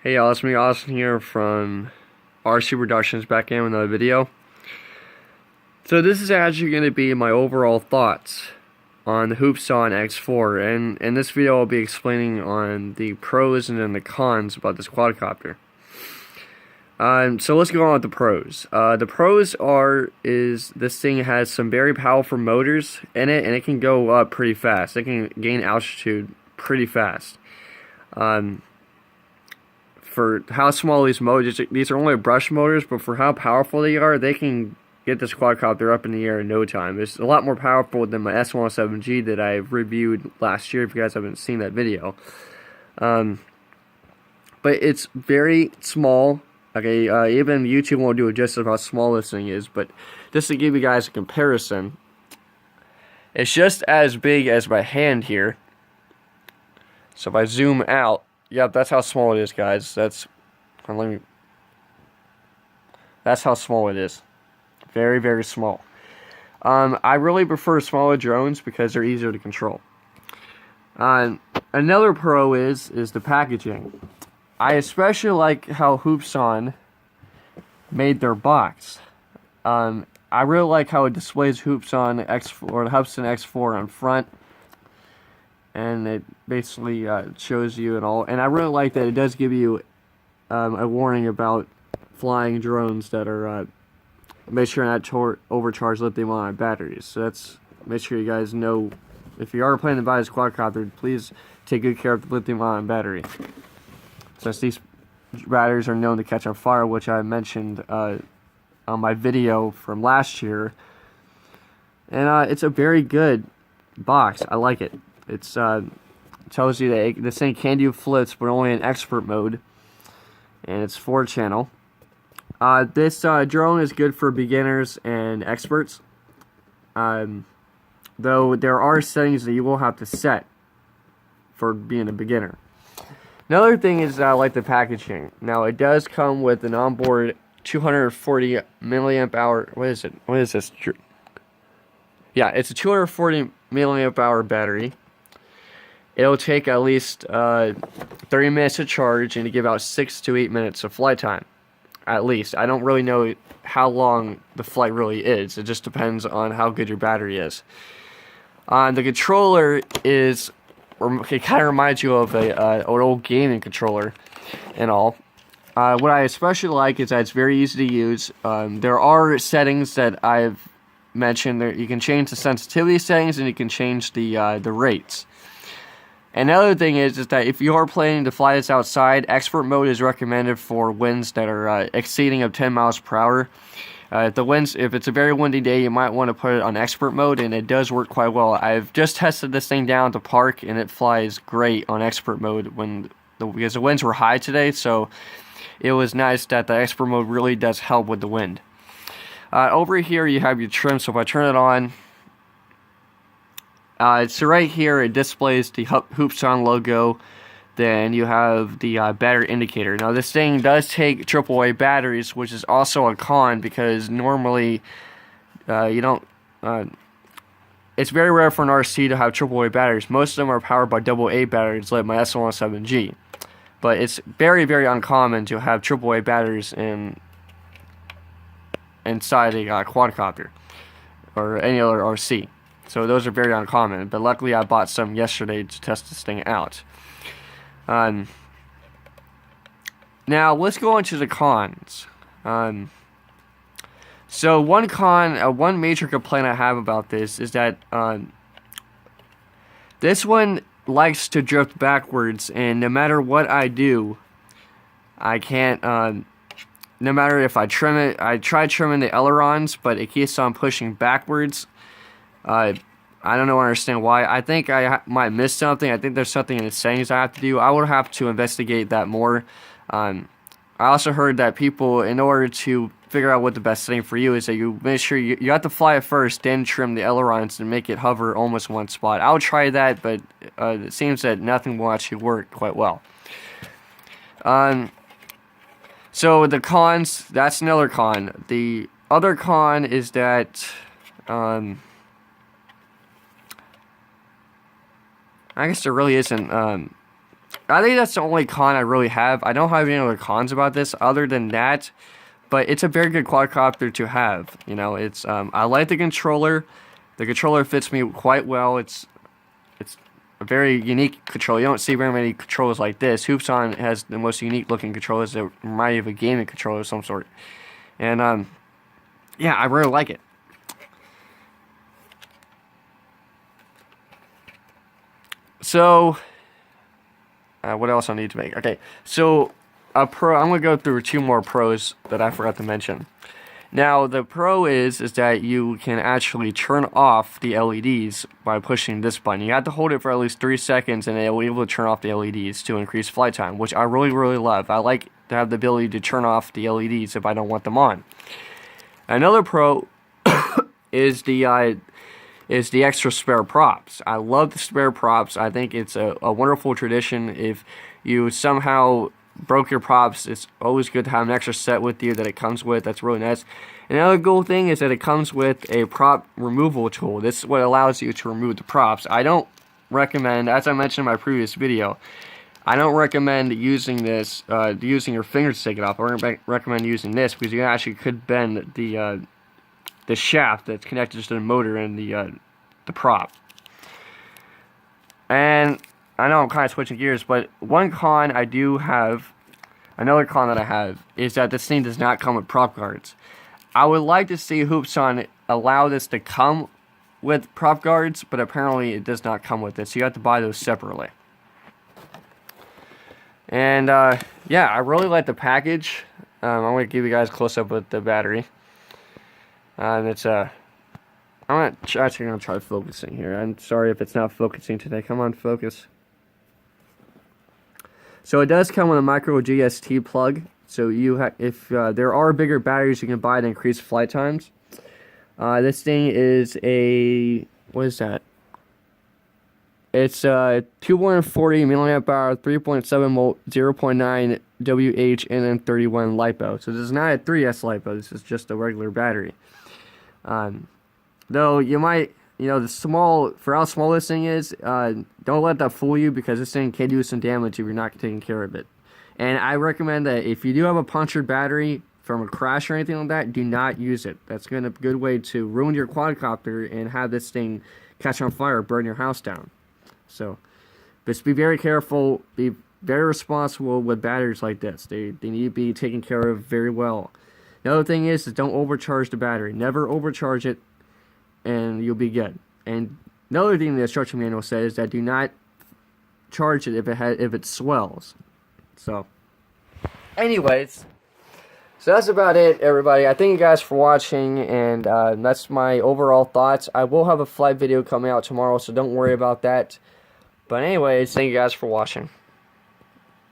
Hey y'all, it's me Austin here from RC Productions, back in with another video. So this is actually going to be my overall thoughts on the Hubsan X4, and in this video I'll be explaining on the pros and then the cons about this quadcopter. So let's go on with the pros. The pros is this thing has some very powerful motors in it, and it can go up pretty fast. It can gain altitude pretty fast. For how small these motors, these are only brush motors, but for how powerful they are, they can get this quadcopter up in the air in no time. It's a lot more powerful than my H107L that I reviewed last year, if you guys haven't seen that video. But it's very small. Okay, even YouTube won't do it just of how small this thing is, but just to give you guys a comparison, it's just as big as my hand here. So if I zoom out, yep, that's how small it is, guys. That's how small it is. Very, very small. I really prefer smaller drones because they're easier to control. Another pro is the packaging. I especially like how Hubsan made their box. I really like how it displays Hubsan X4 or the Hubsan X4 on front, and it basically shows you and all. And I really like that it does give you a warning about flying drones that are make sure not to overcharge lithium-ion batteries. So that's, make sure you guys know, if you are planning to buy this quadcopter, please take good care of the lithium-ion battery, since these batteries are known to catch on fire, which I mentioned on my video from last year. And it's a very good box. I like it. It's tells you that this thing can do flips, but only in expert mode, and it's 4-channel. This drone is good for beginners and experts, though there are settings that you will have to set for being a beginner. Another thing is I like the packaging. Now, it does come with an onboard 240 milliamp hour. What is it? What is this? Yeah, it's a 240 milliamp hour battery. It'll take at least 30 minutes to charge and to give out 6 to 8 minutes of flight time, at least. I don't really know how long the flight really is. It just depends on how good your battery is. The controller is, it kind of reminds you of an old gaming controller and all. What I especially like is that it's very easy to use. There are settings that I've mentioned. You can change the sensitivity settings, and you can change the rates. Another thing is that if you are planning to fly this outside, expert mode is recommended for winds that are exceeding of 10 miles per hour. If it's a very windy day, you might want to put it on expert mode, and it does work quite well. I've just tested this thing down to park, and it flies great on expert mode because the winds were high today, so it was nice that the expert mode really does help with the wind. Over here you have your trim, so if I turn it on, so right here it displays the Hubsan logo. Then you have the battery indicator. Now this thing does take AAA batteries, which is also a con, because normally you don't. It's very rare for an RC to have AAA batteries. Most of them are powered by AA batteries, like my H107L. But it's very, very uncommon to have AAA batteries inside a quadcopter or any other RC. So those are very uncommon, but luckily I bought some yesterday to test this thing out. Now let's go into the cons. So one major complaint I have about this is that this one likes to drift backwards, and no matter what I do, I can't. No matter if I trim it, I try trimming the ailerons, but it keeps on pushing backwards. I don't understand why. I think I might miss something. I think there's something in the settings I have to do. I would have to investigate that more. I also heard that people, in order to figure out what the best setting for you is, that you make sure you have to fly it first, then trim the ailerons and make it hover almost one spot. I'll try that, but it seems that nothing will actually work quite well. So the cons, that's another con. The other con is that I guess there really isn't I think that's the only con I really have. I don't have any other cons about this other than that. But it's a very good quadcopter to have. You know, it's I like the controller. The controller fits me quite well. It's a very unique controller. You don't see very many controllers like this. Hubsan has the most unique looking controllers that remind you of a gaming controller of some sort. And yeah, I really like it. So what else I need to make? Okay, so I'm gonna go through 2 more pros that I forgot to mention. Now the pro is that you can actually turn off the LEDs by pushing this button. You have to hold it for at least 3 seconds, and it will be able to turn off the LEDs to increase flight time, which I really love. I like to have the ability to turn off the LEDs if I don't want them on. Another pro is the extra spare props. I love the spare props. I think it's a wonderful tradition. If you somehow broke your props, it's always good to have an extra set with you that it comes with. That's really nice. Another cool thing is that it comes with a prop removal tool. This is what allows you to remove the props. I don't recommend, as I mentioned in my previous video, I don't recommend using this, using your fingers to take it off. I recommend using this because you actually could bend the shaft that's connected to the motor and the prop. And I know I'm kind of switching gears, but one con I do have, another con that I have, is that this thing does not come with prop guards. I would like to see Hubsan allow this to come with prop guards, but apparently it does not come with it, so you have to buy those separately. And yeah, I really like the package. I'm going to give you guys a close-up with the battery. And it's I'm actually going to try focusing here. I'm sorry if it's not focusing today. Come on, focus. So it does come with a micro GST plug. So if there are bigger batteries, you can buy to increase flight times. This thing is a, what is that? It's 240 milliamp hour, 3.7 volt, 0.9 WH, and then 31 LiPo. So this is not a 3S LiPo. This is just a regular battery. Though you might, for how small this thing is, don't let that fool you, because this thing can do some damage if you're not taking care of it. And I recommend that if you do have a punctured battery from a crash or anything like that, do not use it. That's going to be a good way to ruin your quadcopter and have this thing catch on fire, burn your house down. So, just be very careful, be very responsible with batteries like this. They need to be taken care of very well. The other thing is don't overcharge the battery. Never overcharge it, and you'll be good. And another thing the instruction manual says is that do not charge it if it swells. So, anyways, so that's about it, everybody. I thank you guys for watching, and that's my overall thoughts. I will have a flight video coming out tomorrow, so don't worry about that. But anyways, thank you guys for watching.